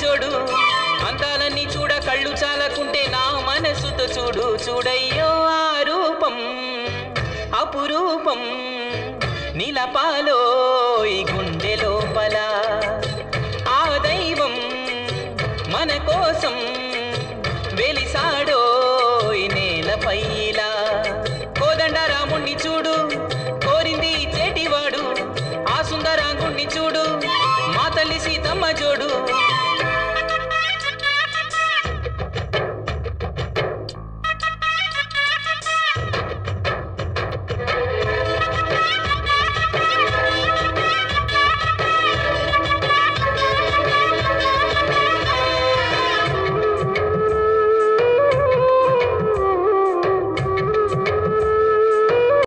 జోడు అందాలన్నీ చూడ కళ్ళు చాలకుంటే నా మనసుతో చూడు చూడయ్యో ఆ రూపం అపురూపం నిలపాలో ఈ గుండె లోపల ఆ దైవం మన కోసం వెలిసాడో ఈ నేలపై ఇలా కోదండ రాముణ్ణి చూడు కోరింది చేటివాడు ఆ సుందరాంగుణ్ణి చూడు మా తల్లి సీతమ్మ జోడు